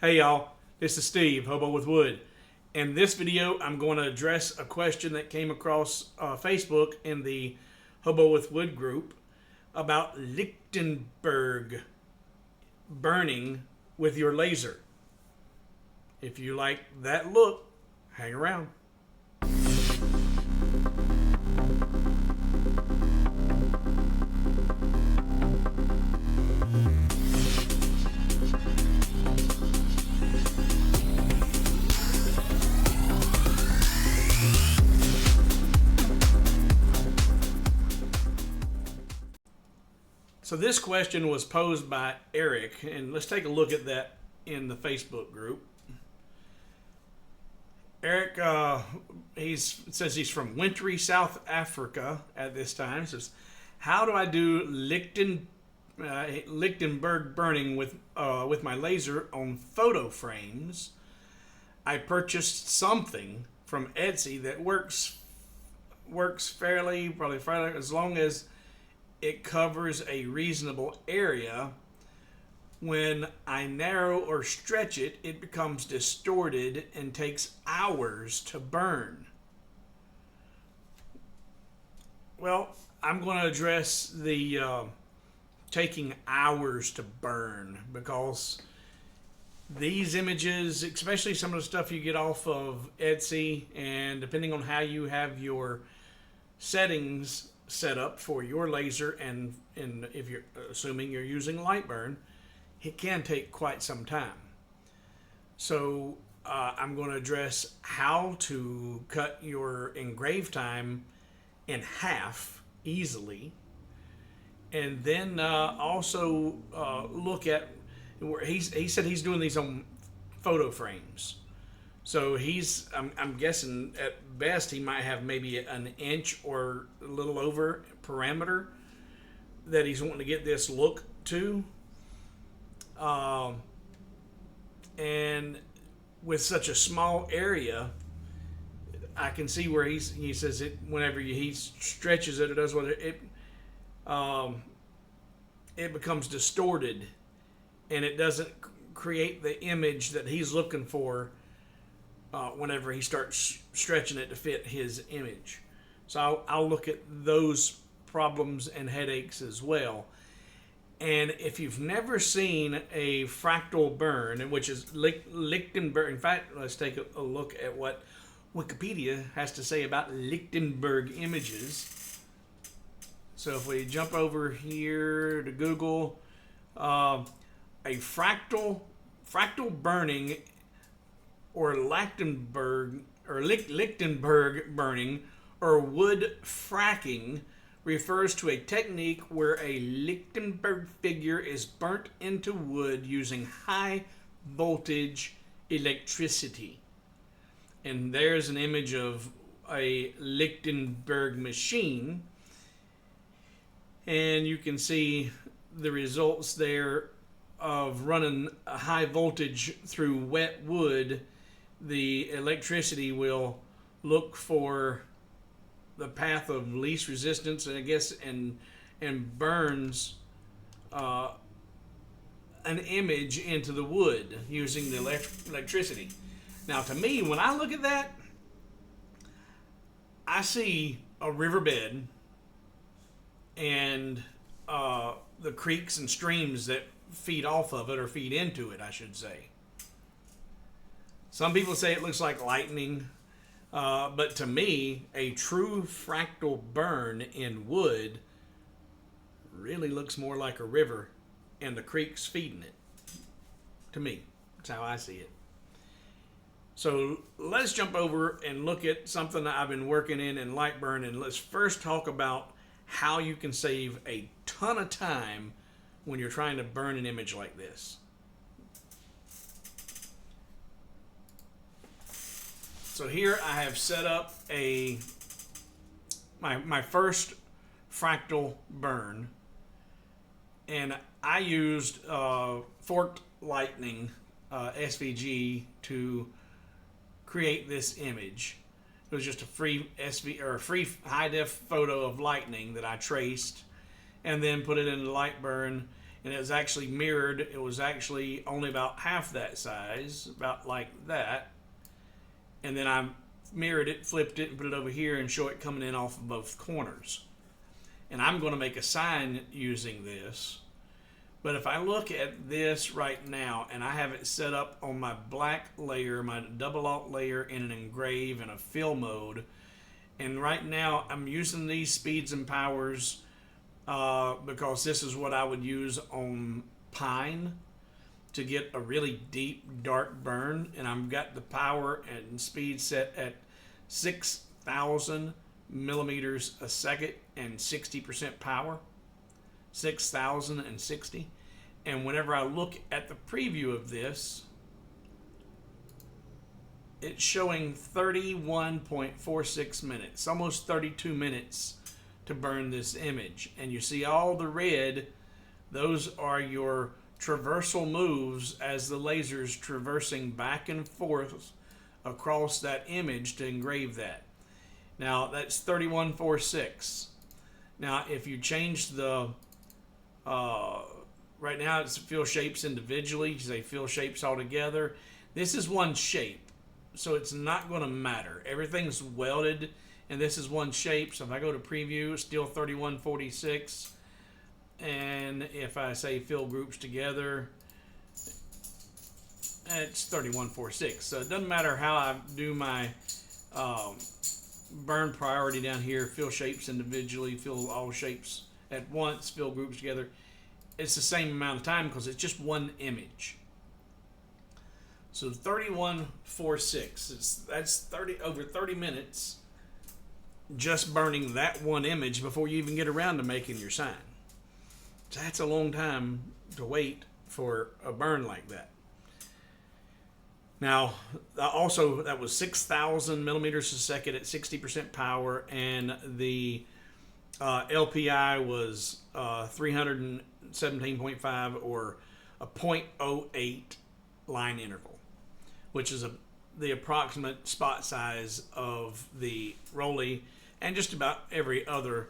Hey y'all, this is Steve, Hobo with Wood. In this video, I'm going to address a question that came across Facebook in the Hobo with Wood group about Lichtenberg burning with your laser. If you like that look, hang around. So this question was posed by Eric, and let's take a look at that in the Facebook group. Eric, says he's from wintry South Africa at this time. Says, how do I do Lichtenberg burning with my laser on photo frames? I purchased something from Etsy that works fairly as long as it covers a reasonable area. When I narrow or stretch it, it becomes distorted and takes hours to burn. Well, I'm going to address the taking hours to burn, because these images, especially some of the stuff you get off of Etsy, and depending on how you have your settings set up for your laser, and if you're assuming you're using light burn, it can take quite some time. So I'm going to address how to cut your engrave time in half easily, and then also look at where he said he's doing these on photo frames. So I'm guessing at best he might have maybe an inch or a little over parameter that he's wanting to get this look to. And with such a small area, I can see where he says it whenever he stretches it or does what it becomes distorted, and it doesn't create the image that he's looking for whenever he starts stretching it to fit his image. So I'll look at those problems and headaches as well. And if you've never seen a fractal burn, which is Lichtenberg, in fact, let's take a look at what Wikipedia has to say about Lichtenberg images. So if we jump over here to Google, a fractal burning or Lichtenberg burning or wood fracking refers to a technique where a Lichtenberg figure is burnt into wood using high voltage electricity. And there's an image of a Lichtenberg machine, and you can see the results there of running a high voltage through wet wood. The electricity will look for the path of least resistance, and I guess and burns an image into the wood using the electricity. Now, to me, when I look at that, I see a riverbed and the creeks and streams that feed off of it, or feed into it, I should say. Some people say it looks like lightning, but to me, a true fractal burn in wood really looks more like a river and the creeks feeding it. To me, that's how I see it. So let's jump over and look at something that I've been working in light burn, and let's first talk about how you can save a ton of time when you're trying to burn an image like this. So here I have set up my first fractal burn, and I used forked lightning SVG to create this image. It was just a free high def photo of lightning that I traced and then put it into light burn and it was actually mirrored. It was actually only about half that size, about like that. And then I mirrored it, flipped it, and put it over here and show it coming in off of both corners. And I'm going to make a sign using this. But if I look at this right now, and I have it set up on my black layer, my double alt layer in an engrave and a fill mode, and right now I'm using these speeds and powers because this is what I would use on pine to get a really deep dark burn, and I've got the power and speed set at 6,000 millimeters a second and 60% power. 6,060. And whenever I look at the preview of this, it's showing 31.46 minutes, almost 32 minutes to burn this image. And you see all the red, those are your traversal moves as the laser's traversing back and forth across that image to engrave that. Now that's 31.46. Now if you change the right now it's fill shapes individually, they fill shapes all together. This is one shape, so it's not going to matter. Everything's welded, and this is one shape. So if I go to preview, it's still 31.46. And if I say fill groups together, it's 31.46. So it doesn't matter how I do my burn priority down here, fill shapes individually, fill all shapes at once, fill groups together. It's the same amount of time because it's just one image. So 31.46. That's over 30 minutes just burning that one image before you even get around to making your sign. So that's a long time to wait for a burn like that. Now, also that was 6,000 millimeters a second at 60% power, and the LPI was 317.5 or a 0.08 line interval, which is the approximate spot size of the Roly and just about every other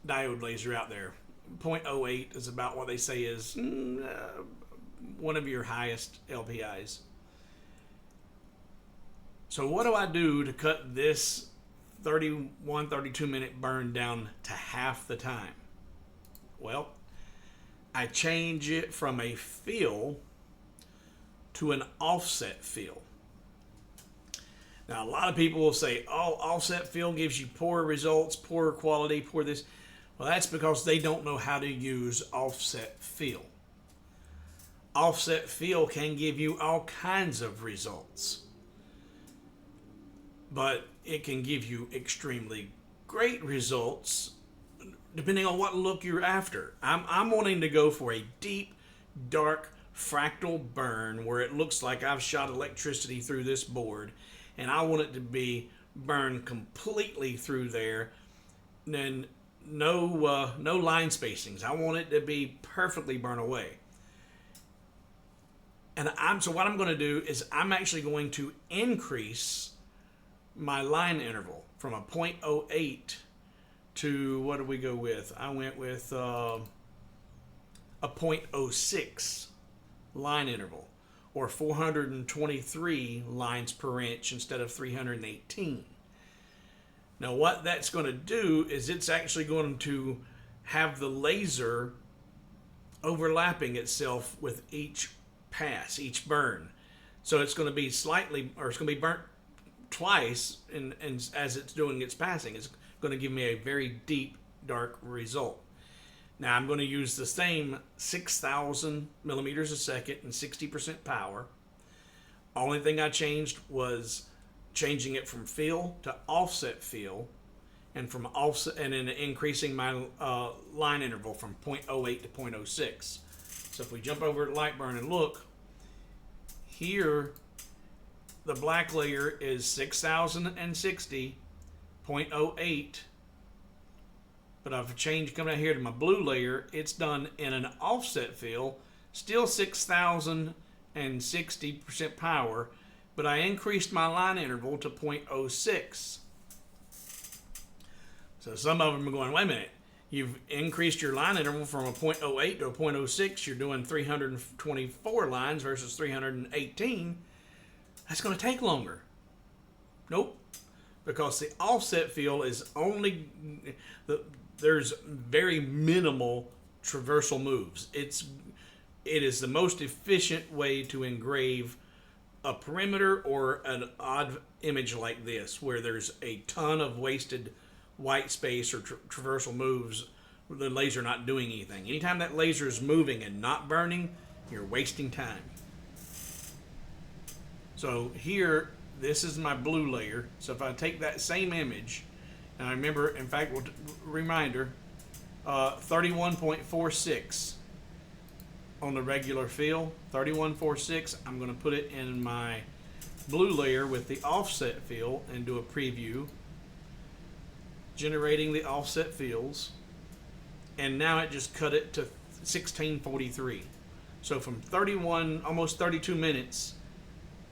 diode laser out there. 0.08 is about what they say is one of your highest LPIs. So what do I do to cut this 32 minute burn down to half the time? Well, I change it from a fill to an offset fill. Now, a lot of people will say, oh, offset fill gives you poor results, poor quality, poor this. Well, that's because they don't know how to use offset fill. Offset fill can give you all kinds of results, but it can give you extremely great results depending on what look you're after. I'm wanting to go for a deep, dark, fractal burn where it looks like I've shot electricity through this board, and I want it to be burned completely through there. And then no line spacings. I want it to be perfectly burned away. And so what I'm going to do is I'm actually going to increase my line interval from a 0.08 to, what did we go with? I went with a 0.06 line interval, or 423 lines per inch instead of 318. Now what that's going to do is it's actually going to have the laser overlapping itself with each pass, each burn. So it's going to be it's going to be burnt twice, and as it's doing its passing, it's going to give me a very deep, dark result. Now I'm going to use the same 6,000 millimeters a second and 60% power. Only thing I changed was changing it from fill to offset fill, and from offset, and then increasing my line interval from 0.08 to 0.06. So if we jump over to Lightburn and look, here the black layer is 6,060.08, but I've changed, coming out here to my blue layer, it's done in an offset fill, still 6,060% power, but I increased my line interval to 0.06. So some of them are going, wait a minute, You've increased your line interval from a 0.08 to a 0.06. You're doing 324 lines versus 318. That's going to take longer. Nope. Because the offset fill is only, there's very minimal traversal moves. It is the most efficient way to engrave a perimeter or an odd image like this, where there's a ton of wasted white space or traversal moves, the laser not doing anything. Anytime that laser is moving and not burning, you're wasting time. So here, this is my blue layer. So if I take that same image, and I remember, in fact, reminder, 31.46 on the regular fill, 31.46. I'm going to put it in my blue layer with the offset fill and do a preview, generating the offset fills, and now it just cut it to 1643. So from 31, almost 32 minutes,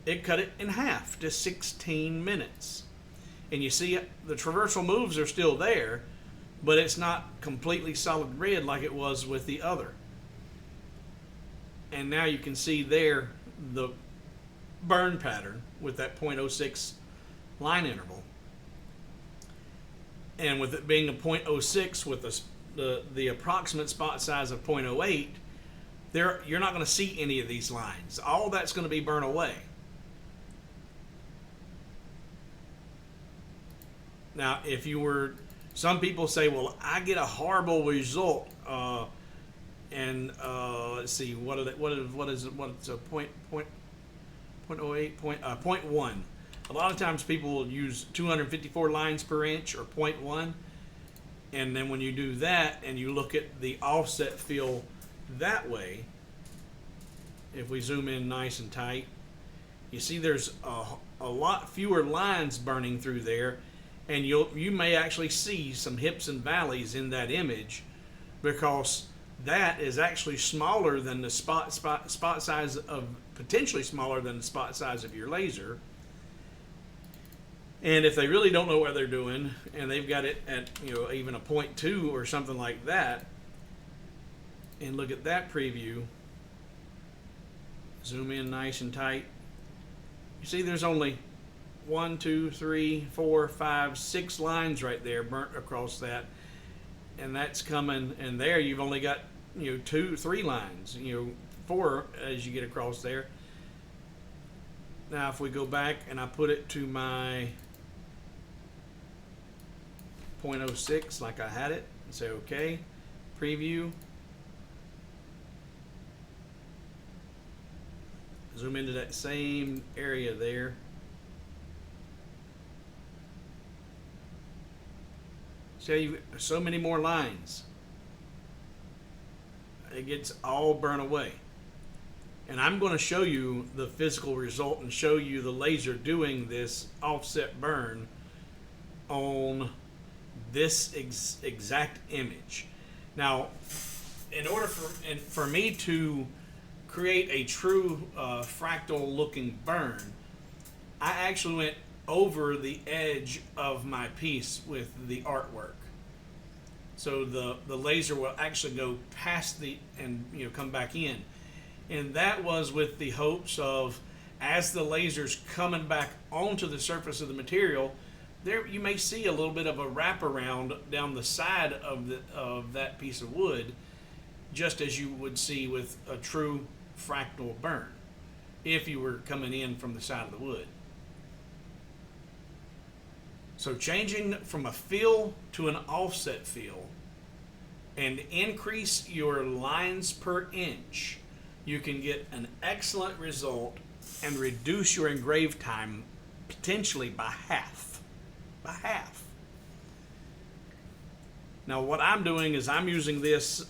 it cut it in half to 16 minutes. And you see the traversal moves are still there, but it's not completely solid red like it was with the other. And now you can see there the burn pattern with that 0.06 line interval. And with it being a 0.06 with the approximate spot size of 0.08, you're not going to see any of these lines. All that's going to be burned away. Now, if you were, some people say, well, I get a horrible result. Let's see, what is it? What's a 0.1? A lot of times people will use 254 lines per inch or 0.1, and then when you do that and you look at the offset fill that way, if we zoom in nice and tight, you see there's a lot fewer lines burning through there, and you may actually see some hips and valleys in that image, because that is actually smaller than the spot size of, potentially smaller than the spot size of your laser. And if they really don't know what they're doing, and they've got it at, even a 0.2 or something like that, and look at that preview, zoom in nice and tight, you see there's only 1, 2, 3, 4, 5, 6 lines right there burnt across that. And that's coming, and there you've only got 2, 3 lines, 4 as you get across there. Now if we go back and I put it to my 0.06 like I had it, and say okay, preview, zoom into that same area there. See, so many more lines. It gets all burned away. And I'm going to show you the physical result and show you the laser doing this offset burn on this exact image. Now, in order for me to create a true fractal looking burn, I actually went over the edge of my piece with the artwork. So the laser will actually go past and come back in. And that was with the hopes of, as the laser's coming back onto the surface of the material, there you may see a little bit of a wraparound down the side of that piece of wood, just as you would see with a true fractal burn if you were coming in from the side of the wood. So changing from a fill to an offset fill and increase your lines per inch, you can get an excellent result and reduce your engrave time potentially by half. By half. Now what I'm doing is I'm using this,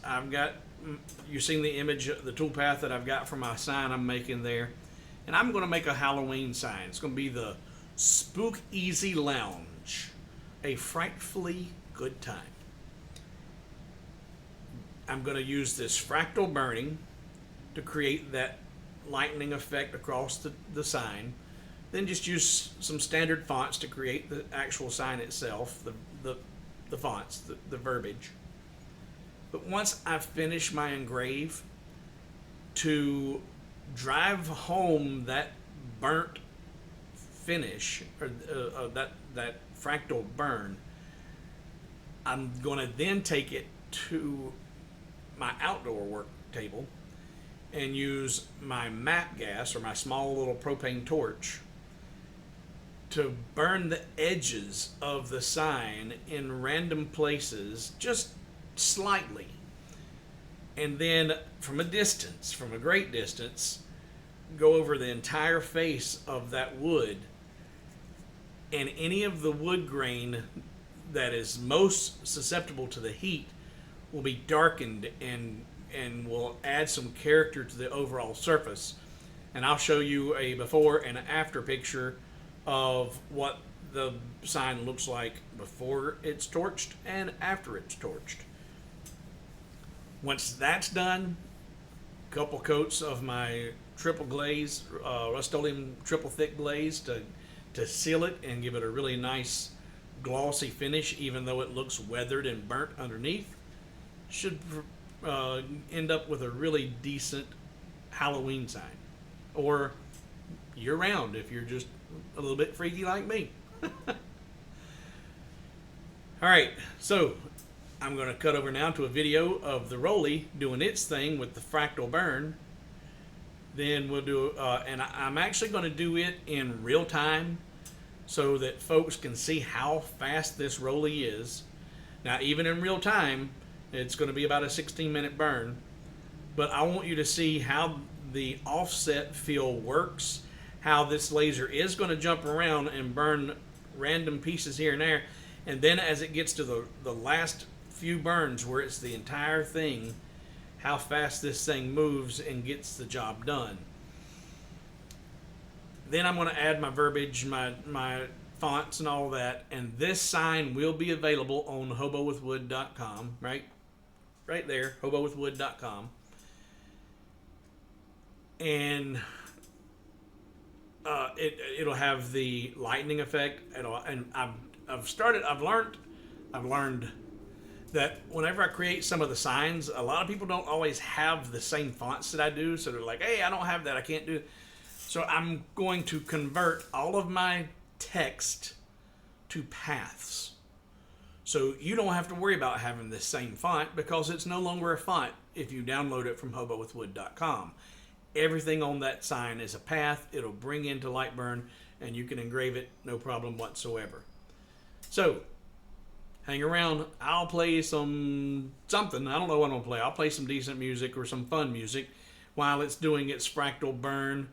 you've seen the image, the toolpath that I've got for my sign I'm making there. And I'm going to make a Halloween sign. It's going to be the Spook Easy Lounge, a frightfully good time. I'm going to use this fractal burning to create that lightning effect across the sign. Then just use some standard fonts to create the actual sign itself, the fonts, the verbiage. But once I finish my engrave, to drive home that burnt finish, or that fractal burn, I'm going to then take it to my outdoor work table and use my map gas, or my small little propane torch, to burn the edges of the sign in random places, just slightly. And then from a distance, from a great distance, go over the entire face of that wood, and any of the wood grain that is most susceptible to the heat will be darkened and will add some character to the overall surface. And I'll show you a before and after picture of what the sign looks like before it's torched and after it's torched. Once that's done, a couple coats of my triple glaze, Rust-Oleum triple thick glaze to seal it and give it a really nice glossy finish, even though it looks weathered and burnt underneath. Should end up with a really decent Halloween sign, or year round if you're just a little bit freaky like me. Alright, so I'm going to cut over now to a video of the Roly doing its thing with the fractal burn. Then we'll do, and I'm actually going to do it in real time so that folks can see how fast this Roly is. Now, even in real time, it's going to be about a 16-minute burn, but I want you to see how the offset fill works, how this laser is going to jump around and burn random pieces here and there, and then as it gets to the last few burns where it's the entire thing, how fast this thing moves and gets the job done. Then I'm going to add my verbiage, my fonts and all that, and this sign will be available on hobowithwood.com, right there, hobowithwood.com. And it'll have the lightning effect, and I've learned that whenever I create some of the signs, a lot of people don't always have the same fonts that I do, so they're like, hey, I don't have that, I can't do it. So I'm going to convert all of my text to paths. So you don't have to worry about having the same font, because it's no longer a font if you download it from hobowithwood.com. Everything on that sign is a path. It'll bring into Lightburn, and you can engrave it no problem whatsoever. So hang around. I'll play something. I don't know what I'm going to play. I'll play some decent music or some fun music while it's doing its fractal burn.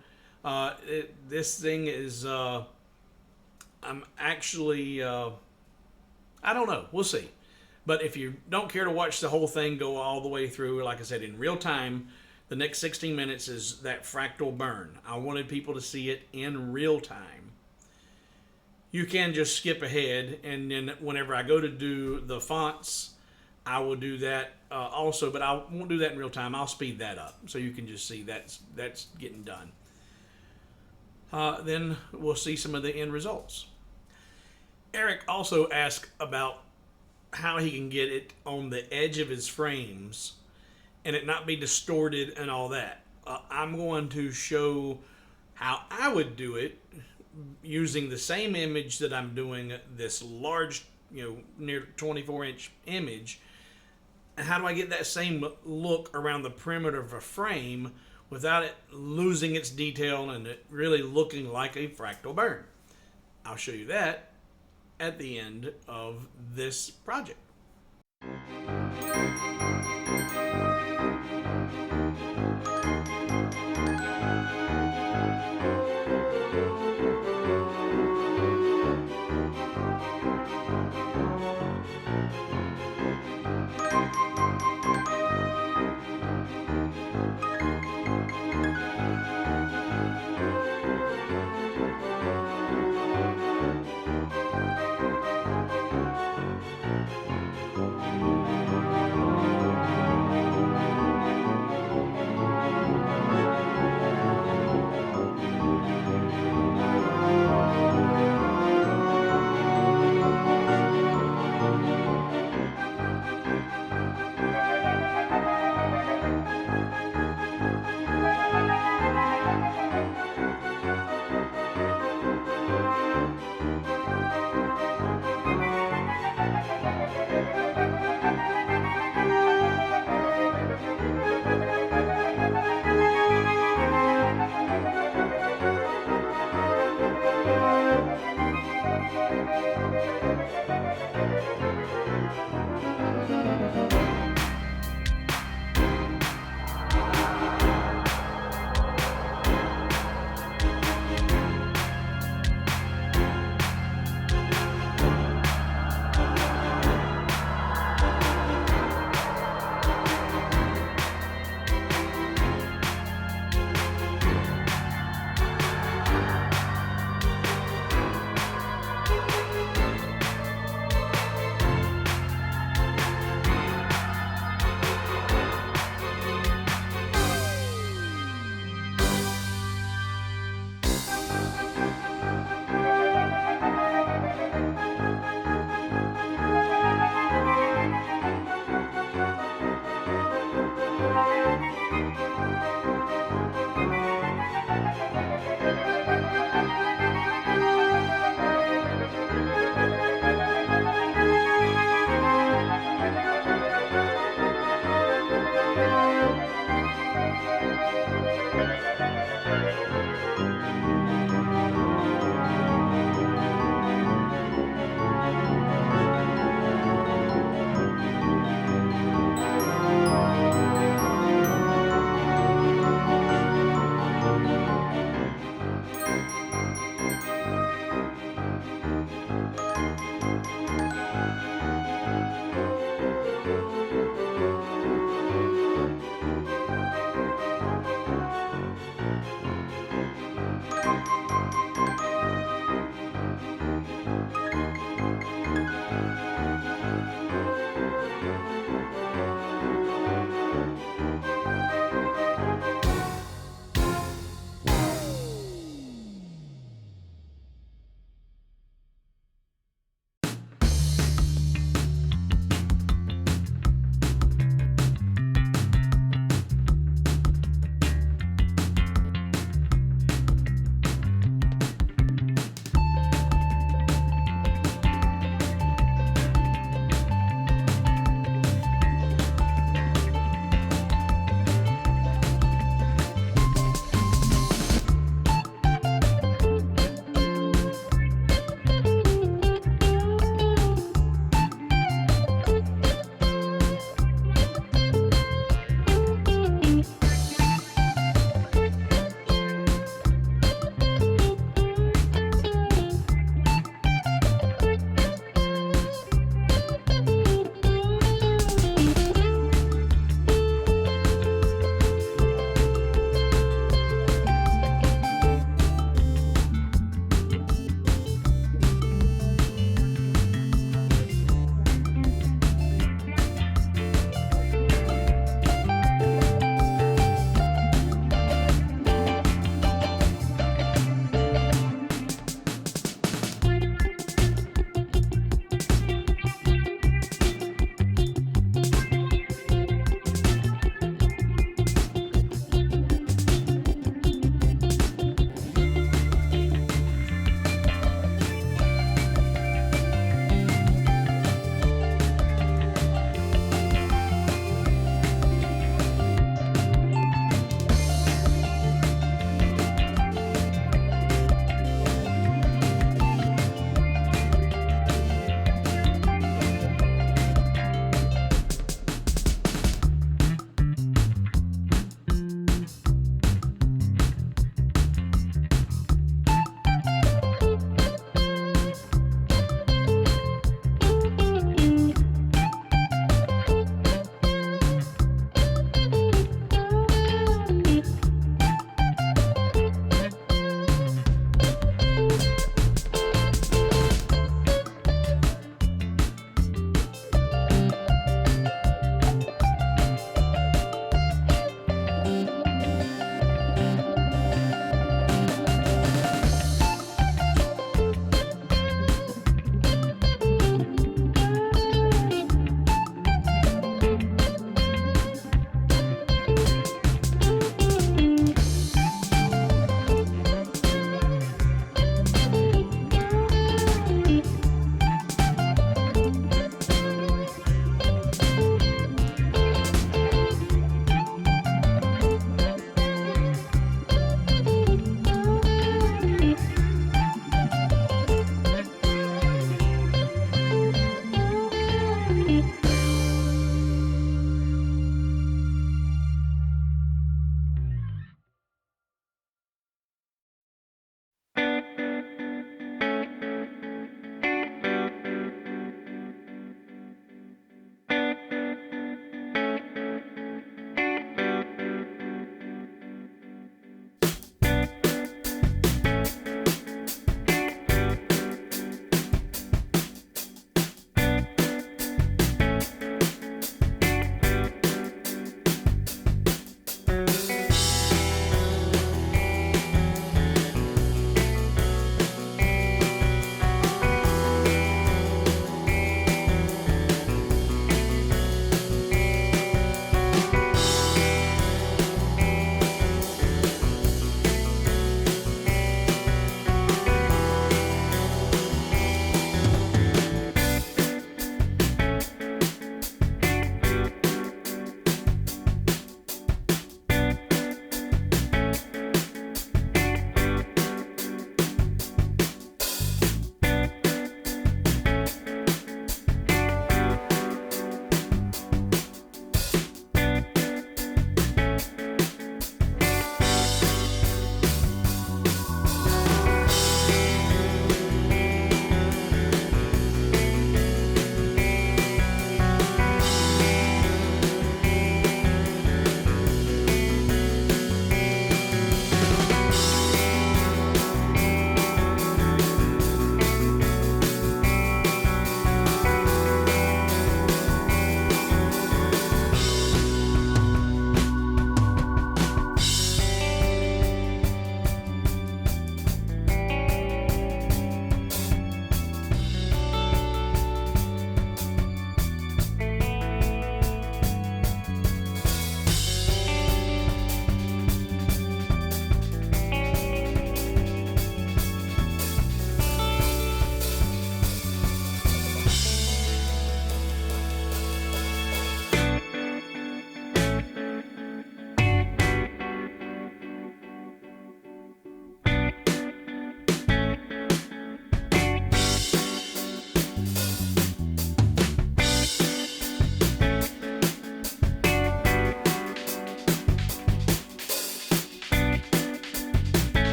This thing is, I'm actually, I don't know. We'll see. But if you don't care to watch the whole thing go all the way through, like I said, in real time, the next 16 minutes is that fractal burn. I wanted people to see it in real time. You can just skip ahead, and then whenever I go to do the fonts, I will do that also, but I won't do that in real time. I'll speed that up so you can just see that's getting done. Then we'll see some of the end results. Eric also asked about how he can get it on the edge of his frames and it not be distorted and all that. I'm going to show how I would do it using the same image that I'm doing, this large, near 24-inch image. And how do I get that same look around the perimeter of a frame without it losing its detail and it really looking like a fractal burn? I'll show you that at the end of this project.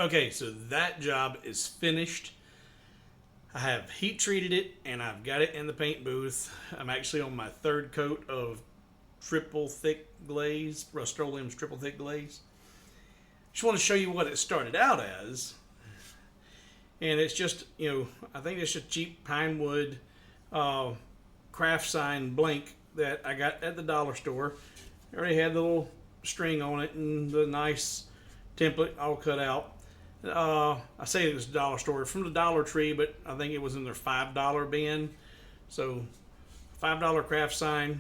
Okay, so that job is finished. I have heat treated it and I've got it in the paint booth. I'm actually on my third coat of triple thick glaze, Rust-Oleum's triple thick glaze. Just want to show you what it started out as. And it's just, I think it's just cheap pine wood craft sign blank that I got at the dollar store. I already had the little string on it and the nice template all cut out. I say it was dollar store from the Dollar Tree, but I think it was in their $5 bin. So $5 craft sign,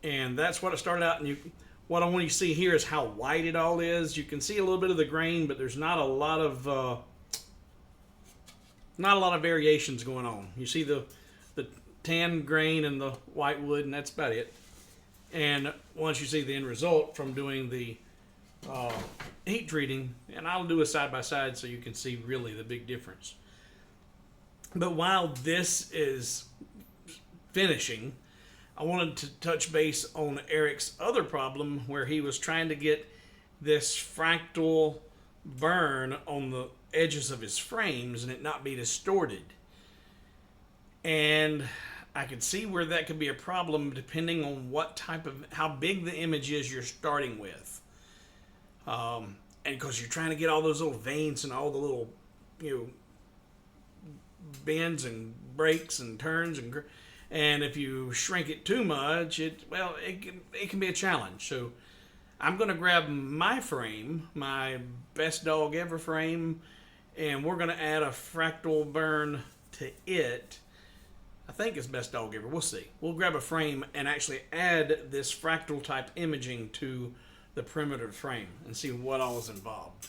and that's what it started out. And what I want you to see here is how white it all is. You can see a little bit of the grain, but there's not a lot of variations going on. You see the tan grain and the white wood, and that's about it. And once you see the end result from doing the heat treating, and I'll do a side by side so you can see really the big difference. But while this is finishing, I wanted to touch base on Eric's other problem where he was trying to get this fractal burn on the edges of his frames and it not be distorted. And I could see where that could be a problem depending on how big the image is you're starting with. And because you're trying to get all those little veins and all the little, bends and breaks and turns and if you shrink it too much, it can be a challenge. So I'm going to grab my frame, my best dog ever frame, and we're going to add a fractal burn to it. I think it's best dog ever. We'll see. We'll grab a frame and actually add this fractal type imaging to the perimeter frame and see what all is involved.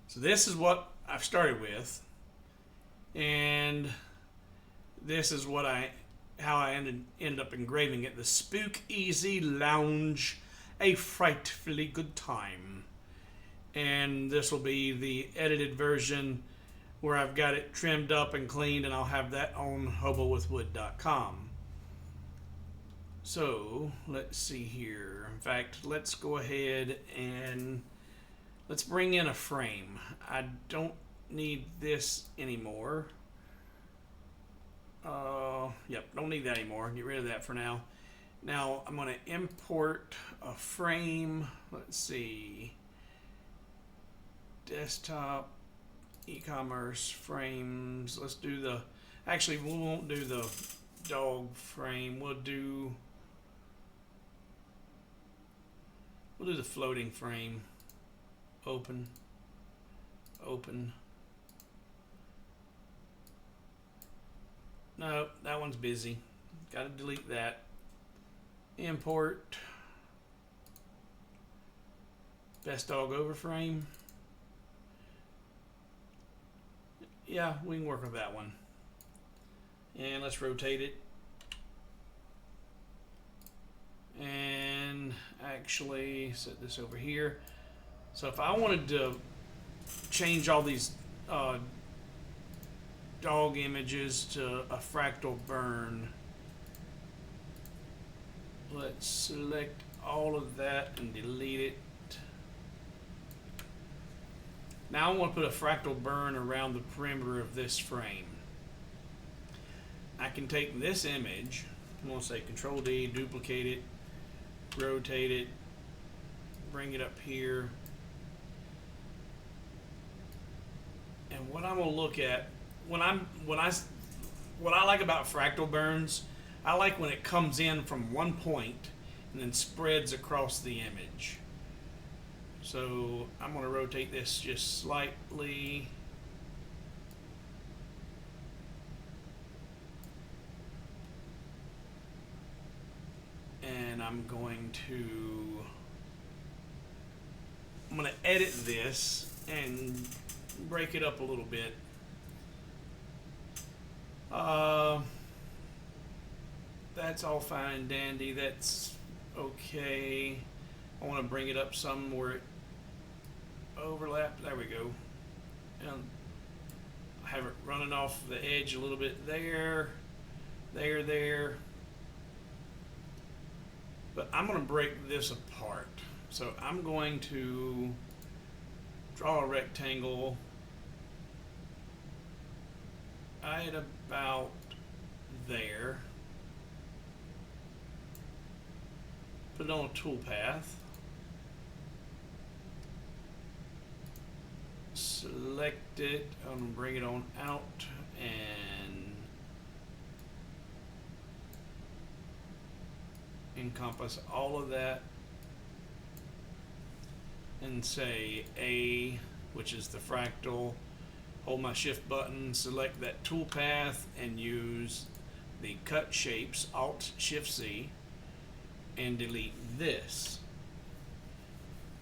So this is what I've started with, and this is how I ended up engraving it. The Spook Easy Lounge, a frightfully good time. And this will be the edited version where I've got it trimmed up and cleaned, and I'll have that on hobowithwood.com. So let's see here. In fact, let's go ahead and let's bring in a frame. I don't need this anymore. Don't need that anymore. Get rid of that for now. Now I'm going to import a frame. Let's see. Desktop, e-commerce frames. Let's do actually we won't do the dog frame. We'll do the floating frame. Open. No, that one's busy. Got to delete that. Import. Best dog over frame. Yeah, we can work with that one. And let's rotate it. And actually set this over here. So if I wanted to change all these dog images to a fractal burn, let's select all of that and delete it. Now I want to put a fractal burn around the perimeter of this frame. I can take this image, I'm going to say Control D, duplicate it, rotate it, bring it up here. And what I'm going to look at, what I like about fractal burns, I like when it comes in from one point and then spreads across the image. So I'm going to rotate this just slightly. And I'm going to edit this and break it up a little bit. That's all fine and dandy. That's okay. I want to bring it up some where it overlaps. There we go. And I have it running off the edge a little bit there. But I'm going to break this apart. So I'm going to draw a rectangle right about there. Put it on a toolpath. Select it. I'm going to bring it on out and encompass all of that. And say A, which is the fractal. Hold my shift button, select that toolpath, and use the cut shapes, Alt Shift C, and delete this.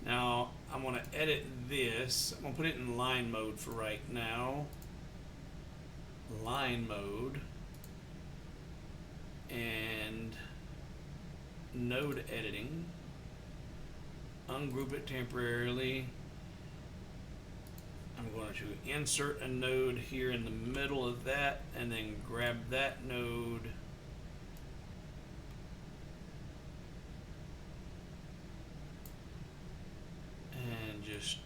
Now I'm going to edit this. I'm going to put it in line mode for right now. Line mode. And node editing. Ungroup it temporarily. I'm going to insert a node here in the middle of that and then grab that node and just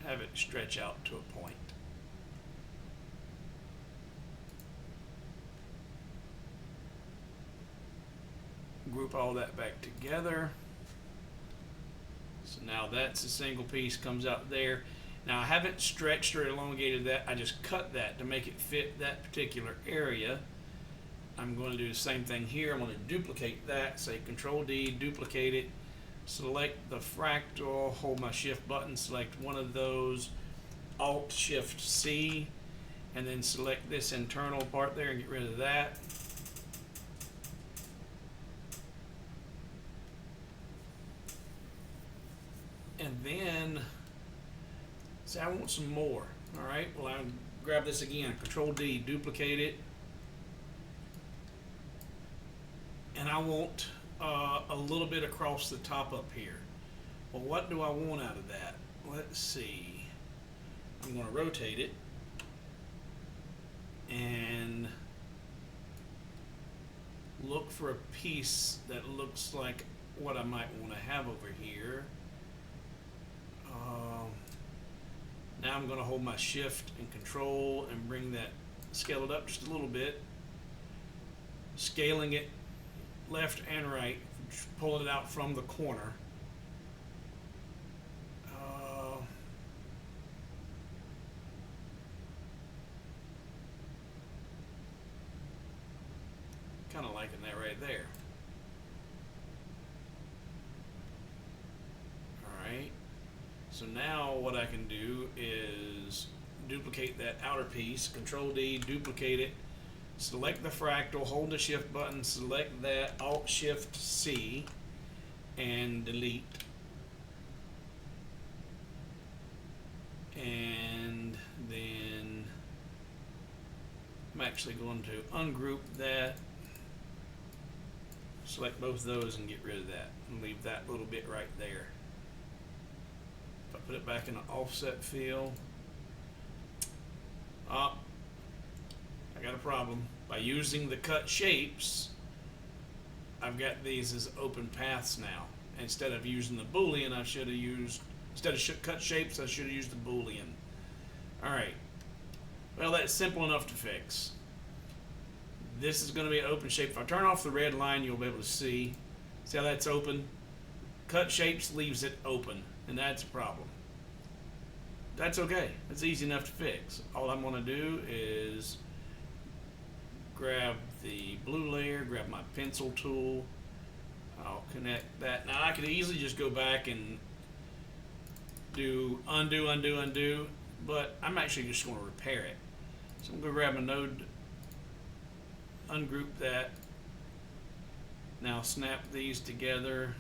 have it stretch out to a point. Group all that back together. So now that's a single piece, comes out there. Now I haven't stretched or elongated that, I just cut that to make it fit that particular area. I'm going to do the same thing here. I'm going to duplicate that, say Control D, duplicate it, select the fractal, hold my shift button, select one of those, Alt Shift C, and then select this internal part there and get rid of that. And then, say I want some more. All right, well I'll grab this again, Control D, duplicate it. And I want a little bit across the top up here. Well, what do I want out of that? Let's see. I'm going to rotate it. And look for a piece that looks like what I might want to have over here. Now I'm going to hold my shift and control and bring that, scale it up just a little bit, scaling it left and right, pulling it out from the corner. Kind of liking that right there. Alright, so now what I can do is duplicate that outer piece, Control D, duplicate it, select the fractal, hold the shift button, select that, Alt Shift C, and delete. And then I'm actually going to ungroup that, select both of those and get rid of that, and leave that little bit right there. If I put it back in the offset field, I got a problem. By using the cut shapes, I've got these as open paths now. Instead of using the Boolean, I should have used, instead of cut shapes, I should have used the Boolean. Alright, well that's simple enough to fix. This is going to be an open shape. If I turn off the red line, you'll be able to see how that's open. Cut shapes leaves it open, and that's a problem. That's okay. It's easy enough to fix. All I'm going to do is grab the blue layer, grab my pencil tool. I'll connect that. Now I could easily just go back and do undo, undo, undo, but I'm actually just going to repair it. So I'm going to grab a node, ungroup that. Now snap these together.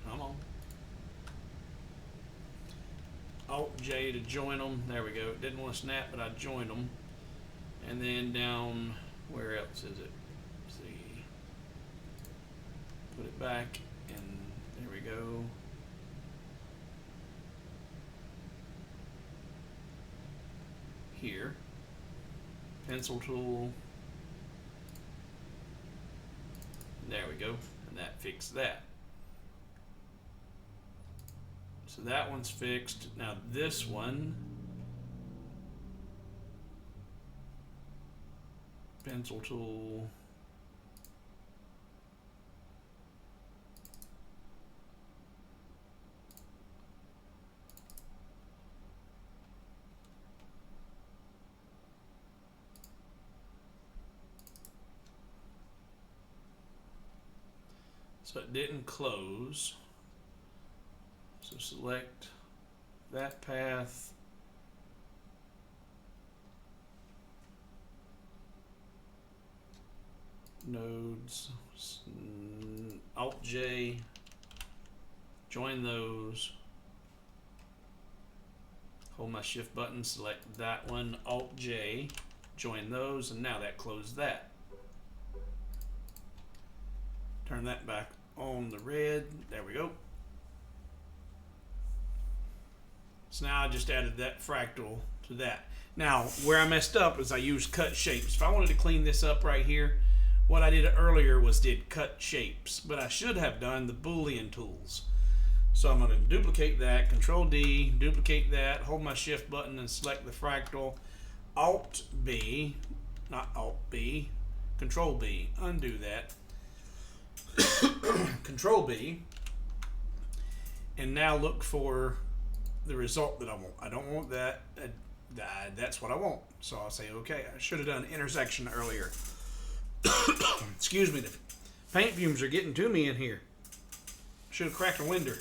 Come on. Alt J to join them. There we go. Didn't want to snap, but I joined them. And then down, where else is it? Let's see. Put it back, and there we go. Here. pencil tool. There we go, and that fixed that. So that one's fixed. Now this one, pencil tool. So it didn't close. So select that path. Nodes, Alt J, join those. Hold my shift button, select that one, Alt J, join those, and now that closed that. Turn that back on the red. There we go. So now I just added that fractal to that. Now, where I messed up is I used cut shapes. If I wanted to clean this up right here, what I did earlier was did cut shapes, but I should have done the Boolean tools. So I'm going to duplicate that, Control D, duplicate that, hold my shift button and select the fractal, Alt B, not Alt B, Control B, undo that. Control B, and now look for the result that I want. I don't want that. That's what I want. So I'll say okay. I should have done intersection earlier. Excuse me, the paint fumes are getting to me in here. Should have cracked a window.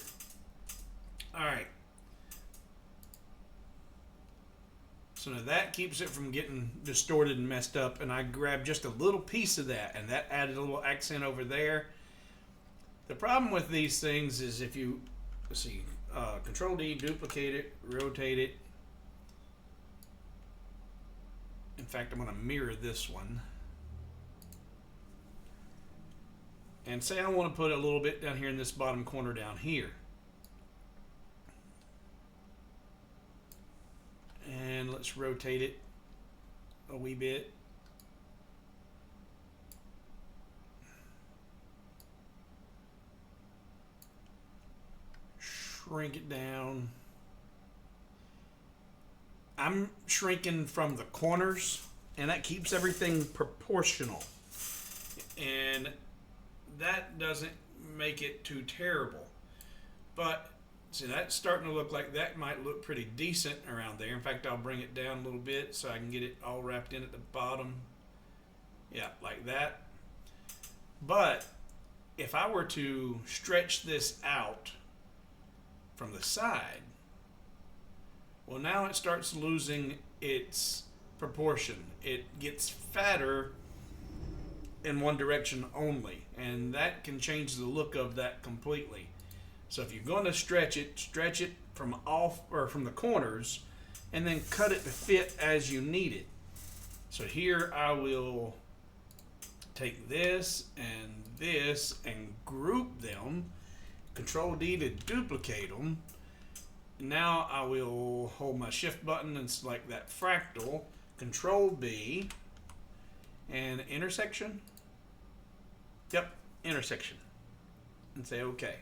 Alright. So now that keeps it from getting distorted and messed up, and I grabbed just a little piece of that, and that added a little accent over there. The problem with these things is if you, let's see, Control D, duplicate it, rotate it. In fact, I'm going to mirror this one. And say I want to put a little bit down here in this bottom corner down here. And let's rotate it a wee bit. Shrink it down. I'm shrinking from the corners, and that keeps everything proportional. And that doesn't make it too terrible. But see, that's starting to look like that might look pretty decent around there. In fact, I'll bring it down a little bit so I can get it all wrapped in at the bottom. Yeah, like that. But if I were to stretch this out from the side, well, now it starts losing its proportion. It gets fatter in one direction only, and that can change the look of that completely. So if you're going to stretch it from off or from the corners, and then cut it to fit as you need it. So here I will take this and group them. Control D to duplicate them. Now I will hold my shift button and select that fractal. Control B and intersection. Yep, intersection. And say OK.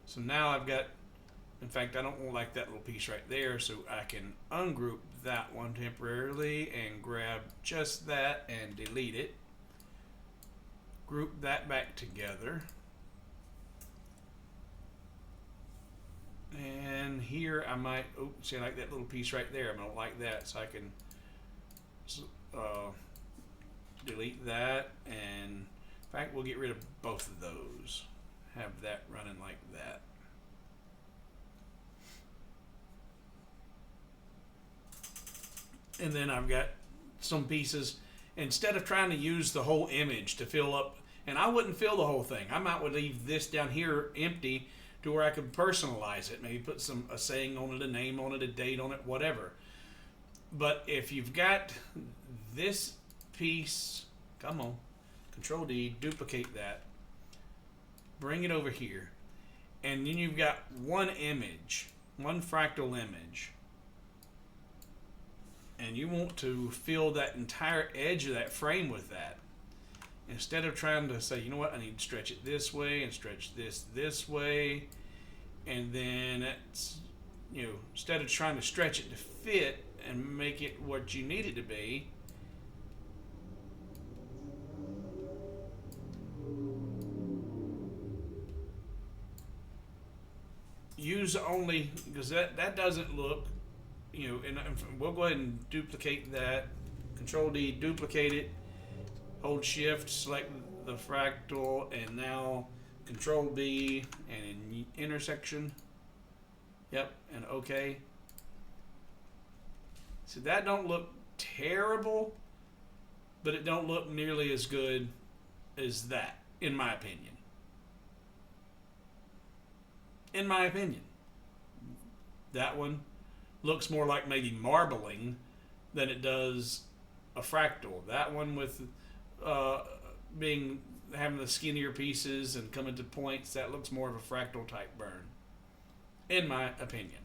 So now I've got, in fact, I don't like that little piece right there, so I can ungroup that one temporarily and grab just that and delete it. Group that back together. And here I might, oh, see, I like that little piece right there. I don't like that, so I can delete that. And in fact, we'll get rid of both of those. Have that running like that. And then I've got some pieces. Instead of trying to use the whole image to fill up, and I wouldn't fill the whole thing. I might would leave this down here empty to where I could personalize it. Maybe put a saying on it, a name on it, a date on it, whatever. But if you've got this piece, come on, Control D, duplicate that. Bring it over here, and then you've got one image, one fractal image, And you want to fill that entire edge of that frame with that. Instead of trying to say, you know what, I need to stretch it this way and stretch this way. And then it's, you know, instead of trying to stretch it to fit and make it what you need it to be, use only, because that doesn't look, you know, and we'll go ahead and duplicate that. Control D, duplicate it, hold shift, select the fractal, and now Control B and in intersection. Yep, and OK. So that don't look terrible, but it don't look nearly as good as that, in my opinion. In my opinion. That one looks more like maybe marbling than it does a fractal. That one with having the skinnier pieces and coming to points, that looks more of a fractal type burn, in my opinion.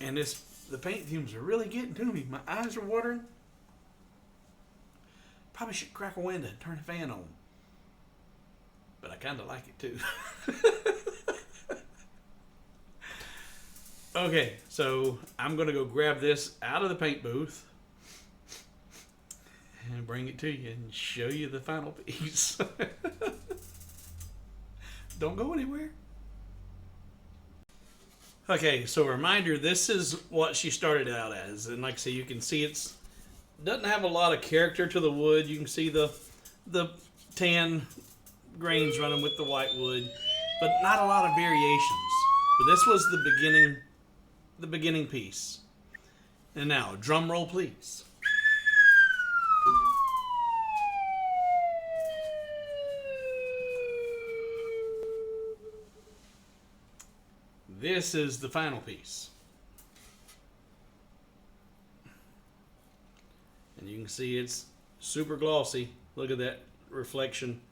And the paint fumes are really getting to me. My eyes are watering. Probably should crack a window and turn the fan on. But I kind of like it too. Okay, so I'm going to go grab this out of the paint booth and bring it to you and show you the final piece. Don't go anywhere. Okay, so a reminder, this is what she started out as. And like I say, you can see it doesn't have a lot of character to the wood. You can see the tan grains running with the white wood, but not a lot of variations. But this was the beginning piece. And now, drum roll please. This is the final piece. And you can see it's super glossy. Look at that reflection.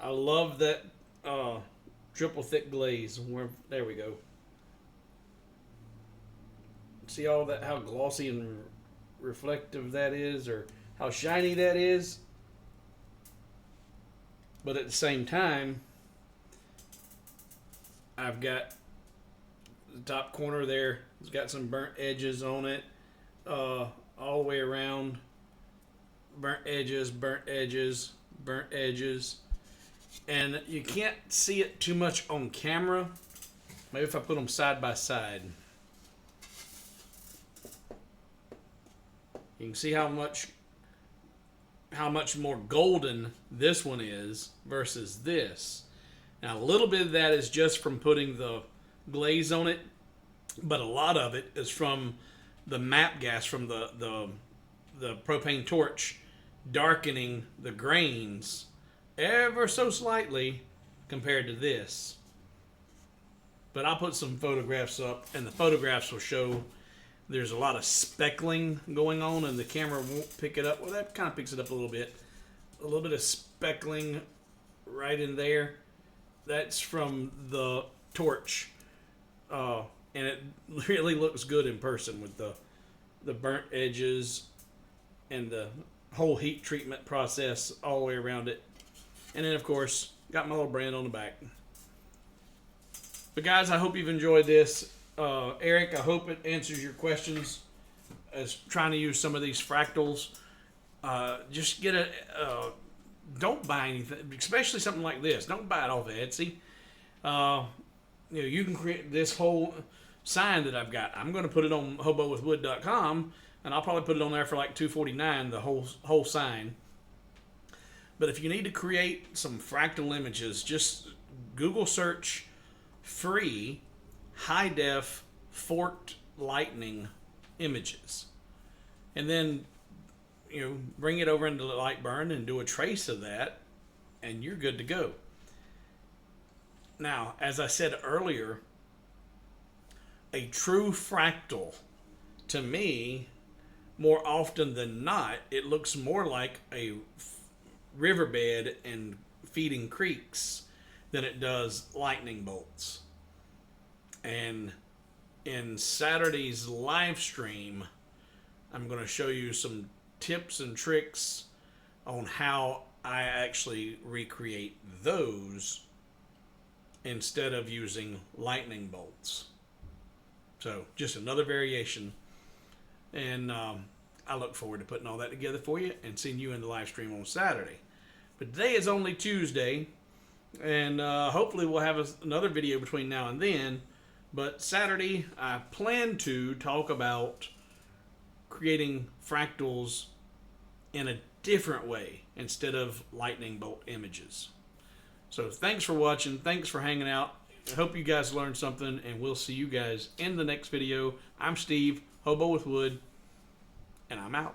I love that triple thick glaze. There we go. See all that, how glossy and reflective that is, or how shiny that is. But at the same time, I've got the top corner there. It's got some burnt edges on it, all the way around. Burnt edges, burnt edges, burnt edges. And you can't see it too much on camera. Maybe if I put them side by side. You can see how much more golden this one is versus this. Now a little bit of that is just from putting the glaze on it, but a lot of it is from the map gas from the propane torch darkening the grains ever so slightly compared to this. But I'll put some photographs up, and the photographs will show there's a lot of speckling going on, and the camera won't pick it up. Well, that kind of picks it up a little bit. A little bit of speckling right in there. That's from the torch. And it really looks good in person with the burnt edges and the whole heat treatment process all the way around it. And then, of course, got my little brand on the back. But guys, I hope you've enjoyed this. Eric, I hope it answers your questions as trying to use some of these fractals. Just get don't buy anything, especially something like this. Don't buy it off of Etsy. You can create this whole sign that I've got. I'm going to put it on hobowithwood.com, and I'll probably put it on there for like $2.49, the whole sign. But if you need to create some fractal images, just Google search free high def forked lightning images, and then bring it over into the Lightburn and do a trace of that, and you're good to go. Now, as I said earlier, a true fractal, to me, more often than not, it looks more like a riverbed and feeding creeks than it does lightning bolts. And in Saturday's live stream, I'm going to show you some tips and tricks on how I actually recreate those instead of using lightning bolts. So just another variation, and I look forward to putting all that together for you and seeing you in the live stream on Saturday. But today is only Tuesday, and hopefully we'll have another video between now and then. But Saturday, I plan to talk about creating fractals in a different way instead of lightning bolt images. So thanks for watching. Thanks for hanging out. I hope you guys learned something, and we'll see you guys in the next video. I'm Steve, Hobo with Wood, and I'm out.